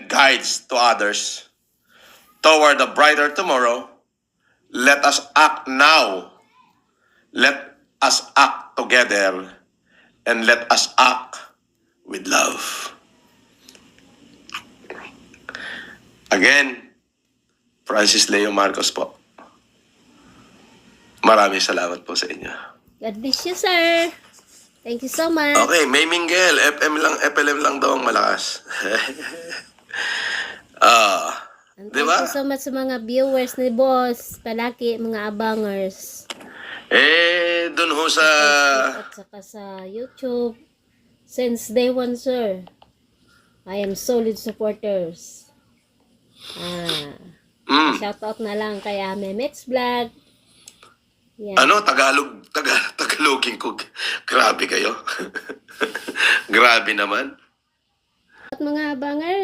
guides to others toward a brighter tomorrow, let us act now. Let us act together, and let us act with love. Again, Francis Leo Marcos po. Maraming salamat po sa inyo. God bless you, sir. Thank you so much. Okay, May Minggel, FLM lang daw ang malakas. And di thank ba? you so much sa mga viewers ni Boss, palaki, mga abangers. Dun ho sa... At saka sa YouTube. Since day one, sir. I am solid supporters. Shoutout na lang kay Memets Vlog. Yan. Ano, Tagalogin ko. Grabe kayo. Grabe naman. At mga abangers.